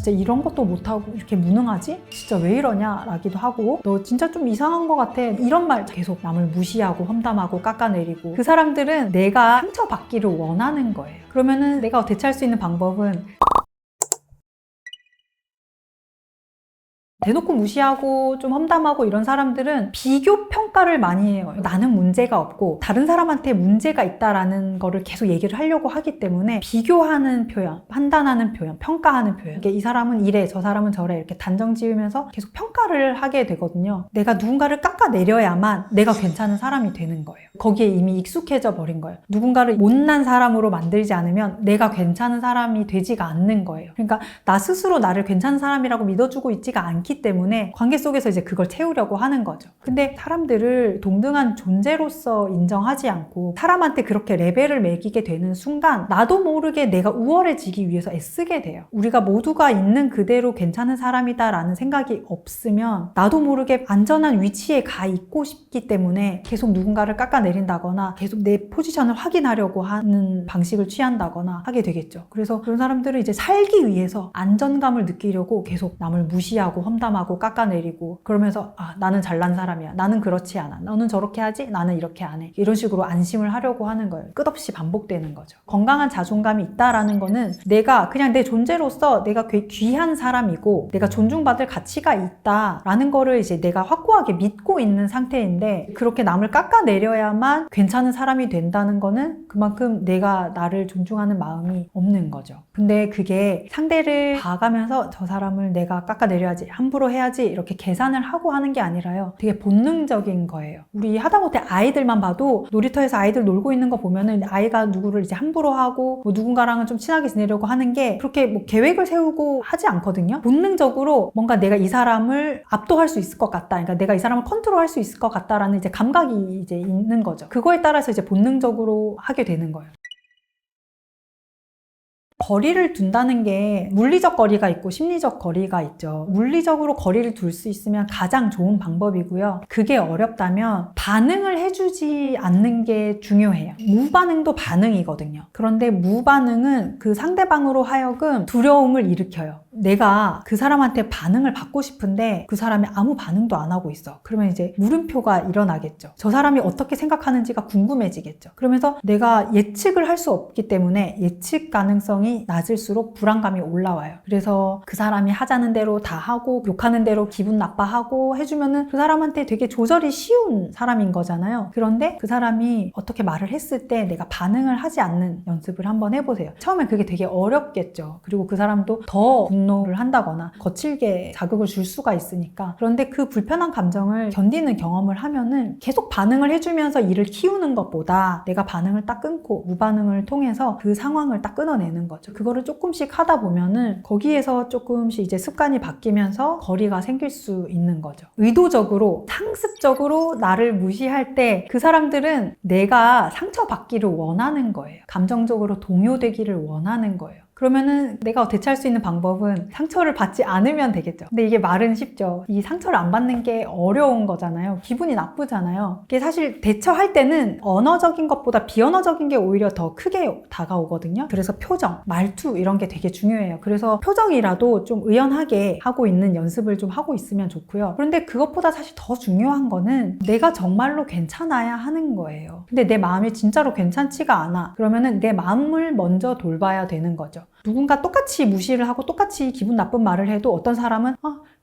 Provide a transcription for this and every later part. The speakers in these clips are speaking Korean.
진짜 이런 것도 못하고 이렇게 무능하지? 진짜 왜 이러냐? 라기도 하고 너 진짜 좀 이상한 것 같아. 이런 말 계속 남을 무시하고 험담하고 깎아내리고 그 사람들은 내가 상처받기를 원하는 거예요. 그러면은 내가 대처할 수 있는 방법은 대놓고 무시하고 좀 험담하고 이런 사람들은 비교 평가를 많이 해요. 나는 문제가 없고 다른 사람한테 문제가 있다라는 거를 계속 얘기를 하려고 하기 때문에 비교하는 표현, 판단하는 표현, 평가하는 표현, 이게 이 사람은 이래, 저 사람은 저래 이렇게 단정 지으면서 계속 평가를 하게 되거든요. 내가 누군가를 깎아내려야만 내가 괜찮은 사람이 되는 거예요. 거기에 이미 익숙해져 버린 거예요. 누군가를 못난 사람으로 만들지 않으면 내가 괜찮은 사람이 되지가 않는 거예요. 그러니까 나 스스로 나를 괜찮은 사람이라고 믿어주고 있지가 않기 때문에 관계 속에서 이제 그걸 채우려고 하는 거죠. 근데 사람들을 동등한 존재로서 인정하지 않고 사람한테 그렇게 레벨을 매기게 되는 순간 나도 모르게 내가 우월해지기 위해서 애쓰게 돼요. 우리가 모두가 있는 그대로 괜찮은 사람이다 라는 생각이 없으면 나도 모르게 안전한 위치에 가 있고 싶기 때문에 계속 누군가를 깎아내린다거나 계속 내 포지션을 확인하려고 하는 방식을 취한다거나 하게 되겠죠. 그래서 그런 사람들은 이제 살기 위해서 안전감을 느끼려고 계속 남을 무시하고 험담하고 깎아내리고 그러면서 나는 잘난 사람이야. 나는 그렇지 않아. 너는 저렇게 하지? 나는 이렇게 안 해. 이런 식으로 안심을 하려고 하는 거예요. 끝없이 반복되는 거죠. 건강한 자존감이 있다라는 거는 내가 그냥 내 존재로서 내가 귀한 사람이고 내가 존중받을 가치가 있다라는 거를 이제 내가 확고하게 믿고 있는 상태인데 그렇게 남을 깎아내려야만 괜찮은 사람이 된다는 거는 그만큼 내가 나를 존중하는 마음이 없는 거죠. 근데 그게 상대를 봐가면서 저 사람을 내가 깎아내려야지, 함부로 해야지 이렇게 계산을 하고 하는 게 아니라요. 되게 본능적인 거예요. 우리 하다못해 아이들만 봐도 놀이터에서 아이들 놀고 있는 거 보면은 아이가 누구를 이제 함부로 하고 뭐 누군가랑은 좀 친하게 지내려고 하는 게 그렇게 뭐 계획을 세우고 하지 않거든요. 본능적으로 뭔가 내가 이 사람을 압도할 수 있을 것 같다. 그러니까 내가 이 사람을 컨트롤할 수 있을 것 같다라는 이제 감각이 이제 있는 거죠. 그거에 따라서 이제 본능적으로 하게 되는 거예요. 거리를 둔다는 게 물리적 거리가 있고 심리적 거리가 있죠. 물리적으로 거리를 둘 수 있으면 가장 좋은 방법이고요. 그게 어렵다면 반응을 해주지 않는 게 중요해요. 무반응도 반응이거든요. 그런데 무반응은 그 상대방으로 하여금 두려움을 일으켜요. 내가 그 사람한테 반응을 받고 싶은데 그 사람이 아무 반응도 안 하고 있어. 그러면 이제 물음표가 일어나겠죠. 저 사람이 어떻게 생각하는지가 궁금해지겠죠. 그러면서 내가 예측을 할 수 없기 때문에 예측 가능성이 낮을수록 불안감이 올라와요. 그래서 그 사람이 하자는 대로 다 하고 욕하는 대로 기분 나빠하고 해주면은 그 사람한테 되게 조절이 쉬운 사람인 거잖아요. 그런데 그 사람이 어떻게 말을 했을 때 내가 반응을 하지 않는 연습을 한번 해보세요. 처음엔 그게 되게 어렵겠죠. 그리고 그 사람도 더 분노를 한다거나 거칠게 자극을 줄 수가 있으니까. 그런데 그 불편한 감정을 견디는 경험을 하면은 계속 반응을 해주면서 일을 키우는 것보다 내가 반응을 딱 끊고 무반응을 통해서 그 상황을 딱 끊어내는 거죠. 그거를 조금씩 하다 보면은 거기에서 조금씩 이제 습관이 바뀌면서 거리가 생길 수 있는 거죠. 의도적으로 상습적으로 나를 무시할 때 그 사람들은 내가 상처받기를 원하는 거예요. 감정적으로 동요되기를 원하는 거예요. 그러면은 내가 대처할 수 있는 방법은 상처를 받지 않으면 되겠죠. 근데 이게 말은 쉽죠. 이 상처를 안 받는 게 어려운 거잖아요. 기분이 나쁘잖아요. 이게 사실 대처할 때는 언어적인 것보다 비언어적인 게 오히려 더 크게 다가오거든요. 그래서 표정, 말투 이런 게 되게 중요해요. 그래서 표정이라도 좀 의연하게 하고 있는 연습을 좀 하고 있으면 좋고요. 그런데 그것보다 사실 더 중요한 거는 내가 정말로 괜찮아야 하는 거예요. 근데 내 마음이 진짜로 괜찮지가 않아. 그러면은 내 마음을 먼저 돌봐야 되는 거죠. 누군가 똑같이 무시를 하고 똑같이 기분 나쁜 말을 해도 어떤 사람은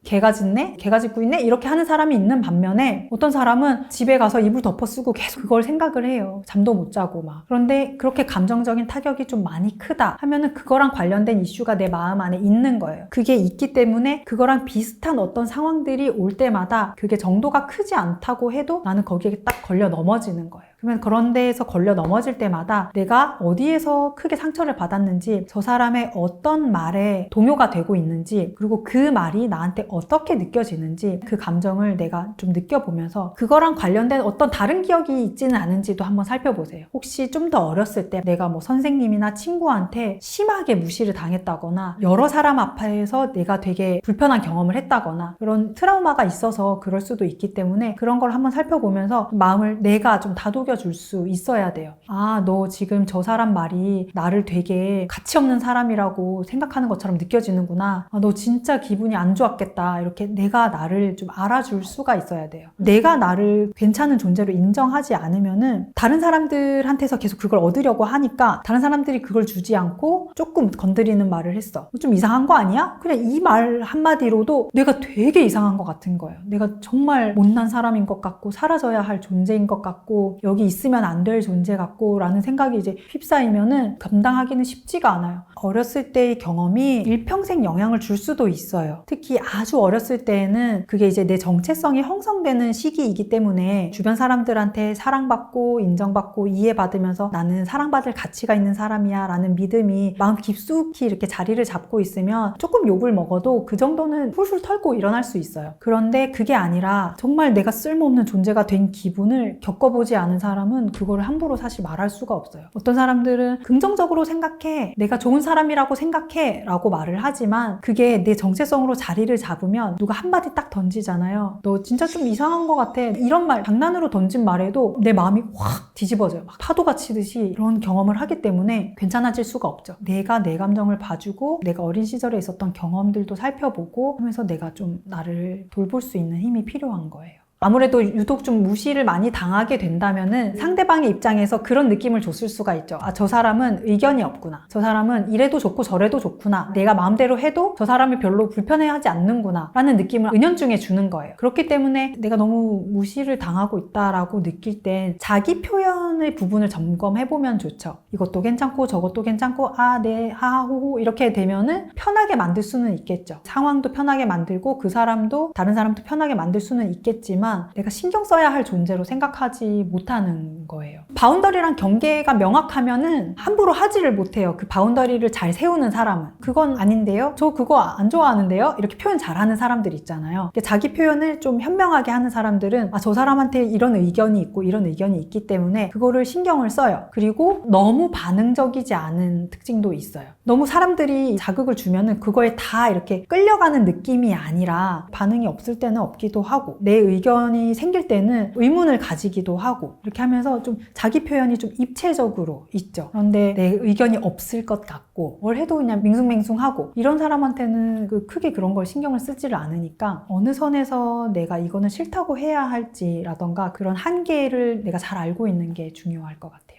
개가 짖네? 개가 짖고 있네? 이렇게 하는 사람이 있는 반면에 어떤 사람은 집에 가서 이불 덮어 쓰고 계속 그걸 생각을 해요. 잠도 못 자고 막. 그런데 그렇게 감정적인 타격이 좀 많이 크다 하면은 그거랑 관련된 이슈가 내 마음 안에 있는 거예요. 그게 있기 때문에 그거랑 비슷한 어떤 상황들이 올 때마다 그게 정도가 크지 않다고 해도 나는 거기에 딱 걸려 넘어지는 거예요. 그러면 그런 데에서 걸려 넘어질 때마다 내가 어디에서 크게 상처를 받았는지, 저 사람의 어떤 말에 동요가 되고 있는지, 그리고 그 말이 나한테 어떻게 느껴지는지 그 감정을 내가 좀 느껴보면서 그거랑 관련된 어떤 다른 기억이 있지는 않은지도 한번 살펴보세요. 혹시 좀 더 어렸을 때 내가 뭐 선생님이나 친구한테 심하게 무시를 당했다거나 여러 사람 앞에서 내가 되게 불편한 경험을 했다거나 그런 트라우마가 있어서 그럴 수도 있기 때문에 그런 걸 한번 살펴보면서 마음을 내가 좀 다독여 다독여줄 수 있어야 돼요. 아, 너 지금 저 사람 말이 나를 되게 가치 없는 사람이라고 생각하는 것처럼 느껴지는구나. 아, 너 진짜 기분이 안 좋았겠다. 이렇게 내가 나를 좀 알아줄 수가 있어야 돼요. 내가 나를 괜찮은 존재로 인정하지 않으면은 다른 사람들한테서 계속 그걸 얻으려고 하니까 다른 사람들이 그걸 주지 않고 조금 건드리는 말을 했어. 좀 이상한 거 아니야? 그냥 이 말 한마디로도 내가 되게 이상한 것 같은 거예요. 내가 정말 못난 사람인 것 같고 사라져야 할 존재인 것 같고 여기 있으면 안 될 존재 같고 라는 생각이 이제 휩싸이면은 감당하기는 쉽지가 않아요. 어렸을 때의 경험이 일평생 영향을 줄 수도 있어요. 특히 아주 어렸을 때에는 그게 이제 내 정체성이 형성되는 시기이기 때문에 주변 사람들한테 사랑받고 인정받고 이해받으면서 나는 사랑받을 가치가 있는 사람이야 라는 믿음이 마음 깊숙이 이렇게 자리를 잡고 있으면 조금 욕을 먹어도 그 정도는 훌훌 털고 일어날 수 있어요. 그런데 그게 아니라 정말 내가 쓸모없는 존재가 된 기분을 겪어보지 않은 사람은 그거를 함부로 사실 말할 수가 없어요. 어떤 사람들은 긍정적으로 생각해, 내가 좋은 사람이라고 생각해 라고 말을 하지만 그게 내 정체성으로 자리를 잡으면 누가 한마디 딱 던지잖아요. 너 진짜 좀 이상한 것 같아. 이런 말, 장난으로 던진 말에도 내 마음이 확 뒤집어져요. 막 파도가 치듯이 이런 경험을 하기 때문에 괜찮아질 수가 없죠. 내가 내 감정을 봐주고 내가 어린 시절에 있었던 경험들도 살펴보고 하면서 내가 좀 나를 돌볼 수 있는 힘이 필요한 거예요. 아무래도 유독 좀 무시를 많이 당하게 된다면은 상대방의 입장에서 그런 느낌을 줬을 수가 있죠. 아, 저 사람은 의견이 없구나. 저 사람은 이래도 좋고 저래도 좋구나. 내가 마음대로 해도 저 사람이 별로 불편해하지 않는구나 라는 느낌을 은연중에 주는 거예요. 그렇기 때문에 내가 너무 무시를 당하고 있다라고 느낄 땐 자기 표현의 부분을 점검해보면 좋죠. 이것도 괜찮고 저것도 괜찮고 아, 네, 하하호호 이렇게 되면은 편하게 만들 수는 있겠죠. 상황도 편하게 만들고 그 사람도 다른 사람도 편하게 만들 수는 있겠지만 내가 신경 써야 할 존재로 생각하지 못하는 거예요. 바운더리랑 경계가 명확하면은 함부로 하지를 못해요. 그 바운더리를 잘 세우는 사람은. 그건 아닌데요? 저 그거 안 좋아하는데요? 이렇게 표현 잘하는 사람들 있잖아요. 자기 표현을 좀 현명하게 하는 사람들은 아, 저 사람한테 이런 의견이 있고 이런 의견이 있기 때문에 그거를 신경을 써요. 그리고 너무 반응적이지 않은 특징도 있어요. 너무 사람들이 자극을 주면은 그거에 다 이렇게 끌려가는 느낌이 아니라 반응이 없을 때는 없기도 하고 내 의견이 생길 때는 의문을 가지기도 하고 이렇게 하면서 좀 자기 표현이 좀 입체적으로 있죠. 그런데 내 의견이 없을 것 같고 뭘 해도 그냥 밍숭맹숭하고 이런 사람한테는 크게 그런 걸 신경을 쓰지를 않으니까 어느 선에서 내가 이거는 싫다고 해야 할지라던가 그런 한계를 내가 잘 알고 있는 게 중요할 것 같아요.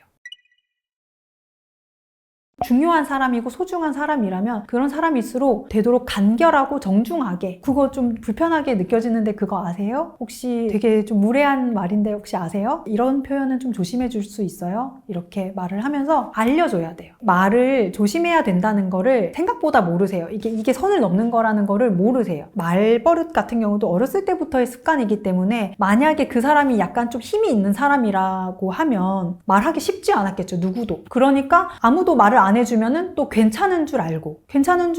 중요한 사람이고 소중한 사람이라면 그런 사람일수록 되도록 간결하고 정중하게 그거 좀 불편하게 느껴지는데 그거 아세요? 혹시 되게 좀 무례한 말인데 혹시 아세요? 이런 표현은 좀 조심해 줄 수 있어요? 이렇게 말을 하면서 알려줘야 돼요. 말을 조심해야 된다는 거를 생각보다 모르세요. 이게 선을 넘는 거라는 거를 모르세요. 말버릇 같은 경우도 어렸을 때부터의 습관이기 때문에 만약에 그 사람이 약간 좀 힘이 있는 사람이라고 하면 말하기 쉽지 않았겠죠. 누구도. 그러니까 아무도 말을 안 해주면은 또 괜찮은 줄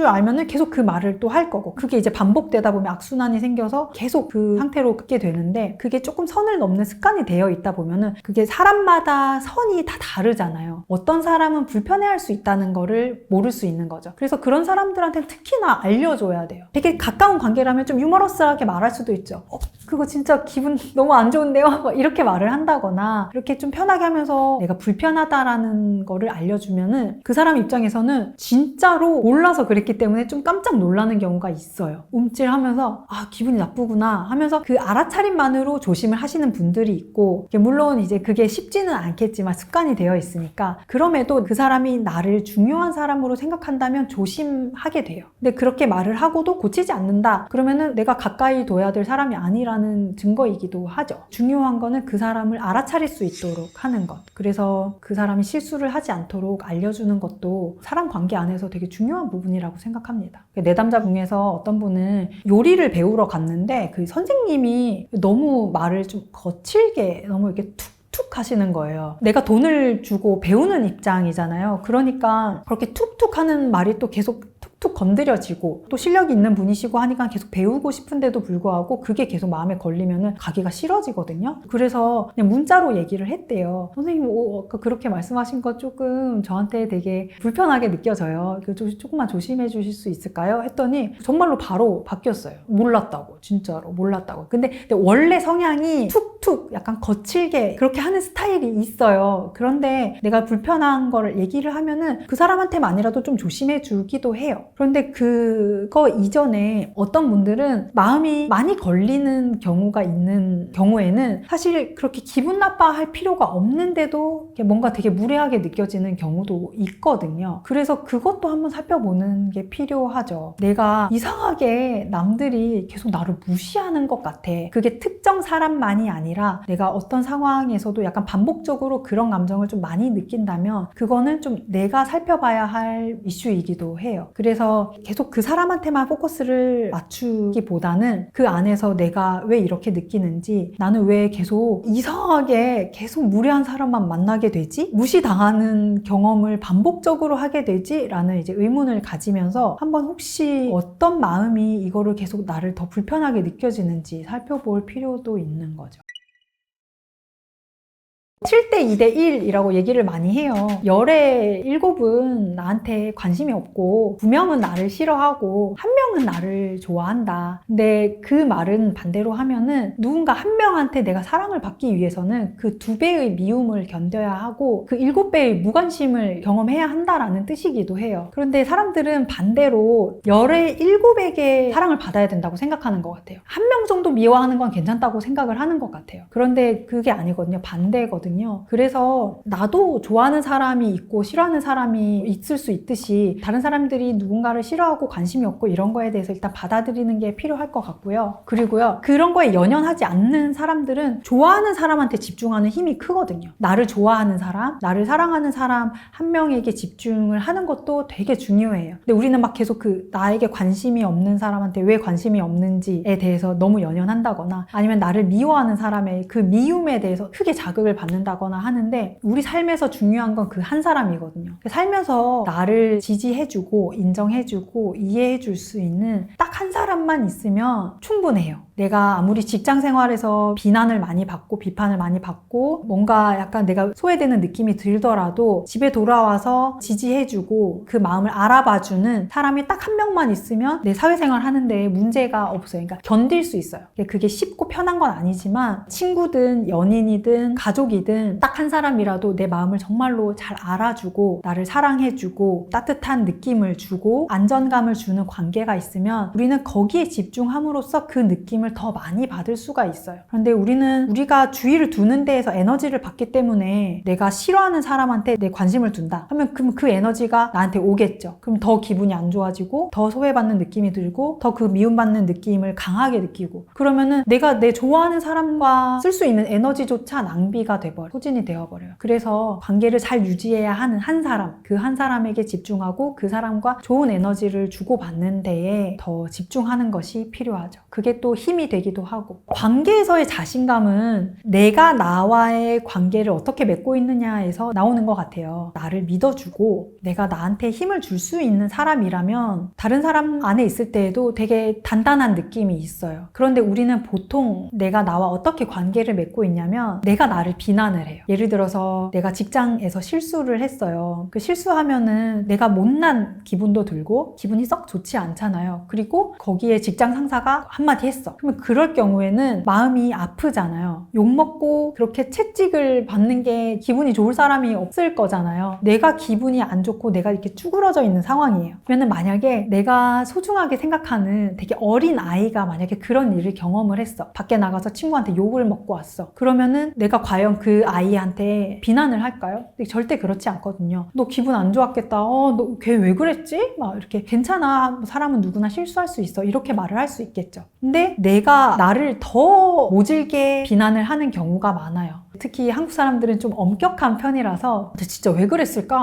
알면은 계속 그 말을 또 할 거고 그게 이제 반복되다 보면 악순환이 생겨서 계속 그 상태로 긋게 되는데 그게 조금 선을 넘는 습관이 되어 있다 보면은 그게 사람마다 선이 다 다르잖아요. 어떤 사람은 불편해할 수 있다는 거를 모를 수 있는 거죠. 그래서 그런 사람들한테는 특히나 알려줘야 돼요. 되게 가까운 관계라면 좀 유머러스하게 말할 수도 있죠. 그거 진짜 기분 너무 안 좋은데요? 이렇게 말을 한다거나 이렇게 좀 편하게 하면서 내가 불편하다라는 거를 알려주면은 그 사람 입장에서는 진짜로 몰라서 그랬기 때문에 좀 깜짝 놀라는 경우가 있어요. 움찔하면서 아, 기분이 나쁘구나 하면서 그 알아차림만으로 조심을 하시는 분들이 있고 물론 이제 그게 쉽지는 않겠지만 습관이 되어 있으니까 그럼에도 그 사람이 나를 중요한 사람으로 생각한다면 조심하게 돼요. 근데 그렇게 말을 하고도 고치지 않는다 그러면은 내가 가까이 둬야 될 사람이 아니라는 증거이기도 하죠. 중요한 거는 그 사람을 알아차릴 수 있도록 하는 것. 그래서 그 사람이 실수를 하지 않도록 알려주는 것도 사람 관계 안에서 되게 중요한 부분이라고 생각합니다. 내담자 중에서 어떤 분은 요리를 배우러 갔는데 그 선생님이 너무 말을 좀 거칠게 너무 이렇게 툭툭 하시는 거예요. 내가 돈을 주고 배우는 입장이잖아요. 그러니까 그렇게 툭툭 하는 말이 또 계속 툭툭 건드려지고 또 실력이 있는 분이시고 하니까 계속 배우고 싶은데도 불구하고 그게 계속 마음에 걸리면은 가기가 싫어지거든요. 그래서 그냥 문자로 얘기를 했대요. 선생님, 아까 그렇게 말씀하신 거 조금 저한테 되게 불편하게 느껴져요. 조금만 조심해 주실 수 있을까요? 했더니 정말로 바로 바뀌었어요. 몰랐다고. 진짜로 몰랐다고. 근데 원래 성향이 툭툭 약간 거칠게 그렇게 하는 스타일이 있어요. 그런데 내가 불편한 거를 얘기를 하면은 그 사람한테만이라도 좀 조심해 주기도 해요. 그런데 그거 이전에 어떤 분들은 마음이 많이 걸리는 경우가 있는 경우에는 사실 그렇게 기분 나빠할 필요가 없는데도 뭔가 되게 무례하게 느껴지는 경우도 있거든요. 그래서 그것도 한번 살펴보는 게 필요하죠. 내가 이상하게 남들이 계속 나를 무시하는 것 같아. 그게 특정 사람만이 아니라 내가 어떤 상황에서도 약간 반복적으로 그런 감정을 좀 많이 느낀다면 그거는 좀 내가 살펴봐야 할 이슈이기도 해요. 그래서 계속 그 사람한테만 포커스를 맞추기보다는 그 안에서 내가 왜 이렇게 느끼는지, 나는 왜 계속 이상하게 계속 무례한 사람만 만나게 되지? 무시당하는 경험을 반복적으로 하게 되지? 라는 이제 의문을 가지면서 한번 혹시 어떤 마음이 이거를 계속 나를 더 불편하게 느껴지는지 살펴볼 필요도 있는 거죠. 7대 2대 1이라고 얘기를 많이 해요. 열의 7은 나한테 관심이 없고 9명은 나를 싫어하고 1명은 나를 좋아한다. 근데 그 말은 반대로 하면은 누군가 1명한테 내가 사랑을 받기 위해서는 그 2배의 미움을 견뎌야 하고 그 7배의 무관심을 경험해야 한다라는 뜻이기도 해요. 그런데 사람들은 반대로 열의 7에게 사랑을 받아야 된다고 생각하는 것 같아요. 1명 정도 미워하는 건 괜찮다고 생각을 하는 것 같아요. 그런데 그게 아니거든요. 반대거든요. 그래서 나도 좋아하는 사람이 있고 싫어하는 사람이 있을 수 있듯이 다른 사람들이 누군가를 싫어하고 관심이 없고 이런 거에 대해서 일단 받아들이는 게 필요할 것 같고요. 그리고요, 그런 거에 연연하지 않는 사람들은 좋아하는 사람한테 집중하는 힘이 크거든요. 나를 좋아하는 사람, 나를 사랑하는 사람 1명에게 집중을 하는 것도 되게 중요해요. 근데 우리는 막 계속 나에게 관심이 없는 사람한테 왜 관심이 없는지에 대해서 너무 연연한다거나 아니면 나를 미워하는 사람의 그 미움에 대해서 크게 자극을 받는다거나 하는데, 우리 삶에서 중요한 건 그 한 사람이거든요. 살면서 나를 지지해주고 인정해주고 이해해줄 수 있는 딱 한 사람만 있으면 충분해요. 내가 아무리 직장 생활에서 비난을 많이 받고 비판을 많이 받고 뭔가 약간 내가 소외되는 느낌이 들더라도 집에 돌아와서 지지해주고 그 마음을 알아봐주는 사람이 딱 1명만 있으면 내 사회생활 하는데 문제가 없어요. 그러니까 견딜 수 있어요. 그게 쉽고 편한 건 아니지만 친구든 연인이든 가족이든 딱 한 사람이라도 내 마음을 정말로 잘 알아주고 나를 사랑해주고 따뜻한 느낌을 주고 안전감을 주는 관계가 있으면 우리는 거기에 집중함으로써 그 느낌을 더 많이 받을 수가 있어요. 그런데 우리가 주의를 두는 데에서 에너지를 받기 때문에 내가 싫어하는 사람한테 내 관심을 둔다 하면 그럼 그 에너지가 나한테 오겠죠. 그럼 더 기분이 안 좋아지고 더 소외받는 느낌이 들고 더 그 미움받는 느낌을 강하게 느끼고, 그러면은 내가 내 좋아하는 사람과 쓸 수 있는 에너지조차 낭비가 돼버려요. 소진이 되어버려요. 그래서 관계를 잘 유지해야 하는 한 사람, 그 한 사람에게 집중하고 그 사람과 좋은 에너지를 주고받는 데에 더 집중하는 것이 필요하죠. 그게 또 힘이 되기도 하고, 관계에서의 자신감은 내가 나와의 관계를 어떻게 맺고 있느냐에서 나오는 것 같아요. 나를 믿어주고 내가 나한테 힘을 줄 수 있는 사람이라면 다른 사람 안에 있을 때에도 되게 단단한 느낌이 있어요. 그런데 우리는 보통 내가 나와 어떻게 관계를 맺고 있냐면 내가 나를 비난을 해요. 예를 들어서 내가 직장에서 실수를 했어요. 그 실수하면은 내가 못난 기분도 들고 기분이 썩 좋지 않잖아요. 그리고 거기에 직장 상사가 한마디 했어. 그러면 그럴 경우에는 마음이 아프잖아요. 욕먹고 그렇게 채찍을 받는 게 기분이 좋을 사람이 없을 거잖아요. 내가 기분이 안 좋고 내가 이렇게 쭈그러져 있는 상황이에요. 그러면 만약에 내가 소중하게 생각하는 되게 어린 아이가 만약에 그런 일을 경험을 했어. 밖에 나가서 친구한테 욕을 먹고 왔어. 그러면은 내가 과연 그 아이한테 비난을 할까요? 절대 그렇지 않거든요. 너 기분 안 좋았겠다. 너 걔 왜 그랬지? 막 이렇게 괜찮아. 사람은 누구나 실수할 수 있어. 이렇게 말을 할 수 있겠죠. 근데 내가 나를 더 모질게 비난을 하는 경우가 많아요. 특히 한국 사람들은 좀 엄격한 편이라서 진짜 왜 그랬을까?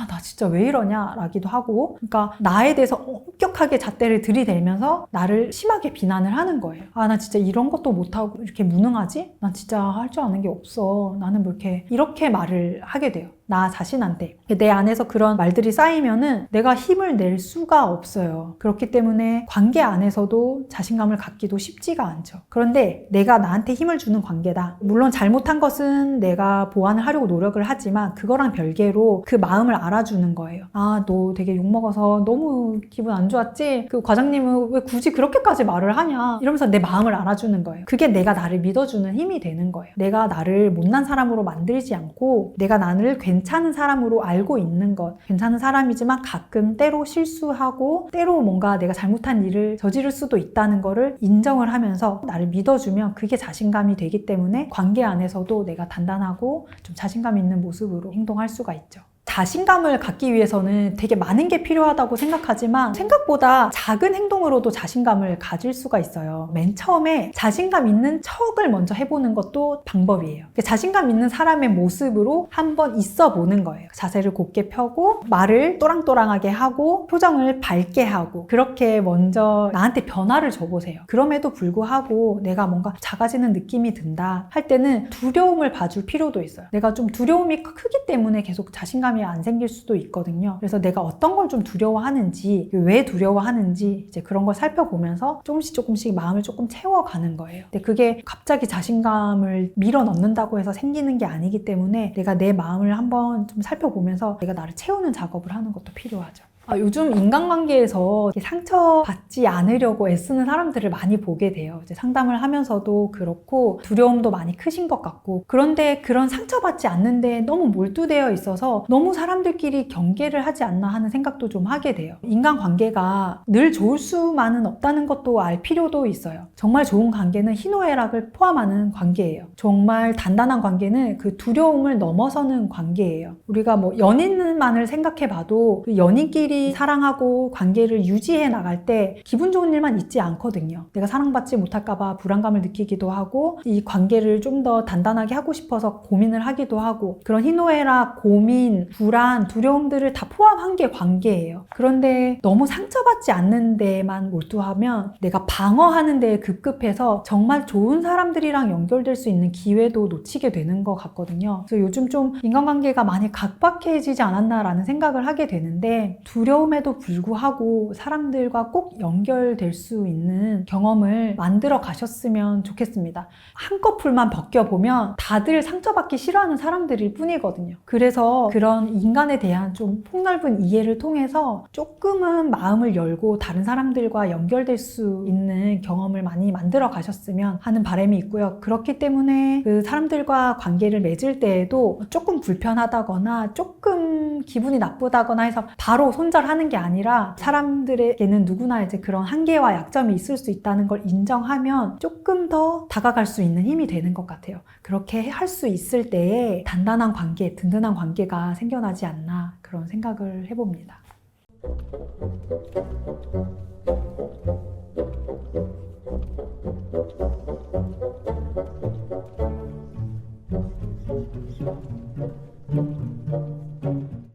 나 진짜 왜 이러냐? 라기도 하고, 그러니까 나에 대해서 엄격하게 잣대를 들이대면서 나를 심하게 비난을 하는 거예요. 나 진짜 이런 것도 못하고 이렇게 무능하지? 난 진짜 할 줄 아는 게 없어. 나는 뭐 이렇게 말을 하게 돼요. 나 자신한테. 내 안에서 그런 말들이 쌓이면은 내가 힘을 낼 수가 없어요. 그렇기 때문에 관계 안에서도 자신감을 갖기도 쉽지가 않죠. 그런데 내가 나한테 힘을 주는 관계다. 물론 잘못한 것은 내가 보완을 하려고 노력을 하지만 그거랑 별개로 그 마음을 알아주는 거예요. 아, 너 되게 욕먹어서 너무 기분 안 좋았지? 그 과장님은 왜 굳이 그렇게까지 말을 하냐? 이러면서 내 마음을 알아주는 거예요. 그게 내가 나를 믿어주는 힘이 되는 거예요. 내가 나를 못난 사람으로 만들지 않고 내가 나를 괜찮은 사람으로 알고 있는 것. 괜찮은 사람이지만 가끔 때로 실수하고 때로 뭔가 내가 잘못한 일을 저지를 수도 있다는 거를 인정을 하면서 나를 믿어주면 그게 자신감이 되기 때문에 관계 안에서도 내가 단단하고 좀 자신감 있는 모습으로 행동할 수가 있죠. 자신감을 갖기 위해서는 되게 많은 게 필요하다고 생각하지만 생각보다 작은 행동으로도 자신감을 가질 수가 있어요. 맨 처음에 자신감 있는 척을 먼저 해보는 것도 방법이에요. 자신감 있는 사람의 모습으로 한번 있어 보는 거예요. 자세를 곧게 펴고 말을 또랑또랑하게 하고 표정을 밝게 하고 그렇게 먼저 나한테 변화를 줘보세요. 그럼에도 불구하고 내가 뭔가 작아지는 느낌이 든다 할 때는 두려움을 봐줄 필요도 있어요. 내가 좀 두려움이 크기 때문에 계속 자신감이 안 생길 수도 있거든요. 그래서 내가 어떤 걸 좀 두려워하는지, 왜 두려워하는지 이제 그런 걸 살펴보면서 조금씩 마음을 조금 채워가는 거예요. 근데 그게 갑자기 자신감을 밀어넣는다고 해서 생기는 게 아니기 때문에 내가 내 마음을 한번 좀 살펴보면서 내가 나를 채우는 작업을 하는 것도 필요하죠. 요즘 인간관계에서 상처받지 않으려고 애쓰는 사람들을 많이 보게 돼요. 이제 상담을 하면서도 그렇고 두려움도 많이 크신 것 같고 그런데 그런 상처받지 않는데 너무 몰두되어 있어서 너무 사람들끼리 경계를 하지 않나 하는 생각도 좀 하게 돼요. 인간관계가 늘 좋을 수만은 없다는 것도 알 필요도 있어요. 정말 좋은 관계는 희노애락을 포함하는 관계예요. 정말 단단한 관계는 그 두려움을 넘어서는 관계예요. 우리가 뭐 연인만을 생각해봐도 그 연인끼리 사랑하고 관계를 유지해 나갈 때 기분 좋은 일만 있지 않거든요. 내가 사랑받지 못할까봐 불안감을 느끼기도 하고 이 관계를 좀 더 단단하게 하고 싶어서 고민을 하기도 하고 그런 희노애락, 고민, 불안, 두려움들을 다 포함한 게 관계예요. 그런데 너무 상처받지 않는 데만 몰두하면 내가 방어하는 데에 급급해서 정말 좋은 사람들이랑 연결될 수 있는 기회도 놓치게 되는 것 같거든요. 그래서 요즘 좀 인간관계가 많이 각박해지지 않았나라는 생각을 하게 되는데 두려움에도 불구하고 사람들과 꼭 연결될 수 있는 경험을 만들어 가셨으면 좋겠습니다. 한꺼풀만 벗겨보면 다들 상처받기 싫어하는 사람들일 뿐이거든요. 그래서 그런 인간에 대한 좀 폭넓은 이해를 통해서 조금은 마음을 열고 다른 사람들과 연결될 수 있는 경험을 많이 만들어 가셨으면 하는 바람이 있고요. 그렇기 때문에 그 사람들과 관계를 맺을 때에도 조금 불편하다거나 조금 기분이 나쁘다거나 해서 바로 손절하는 게 아니라 사람들에게는 누구나 이제 그런 한계와 약점이 있을 수 있다는 걸 인정하면 조금 더 다가갈 수 있는 힘이 되는 것 같아요. 그렇게 할 수 있을 때에 단단한 관계, 든든한 관계가 생겨나지 않나 그런 생각을 해봅니다.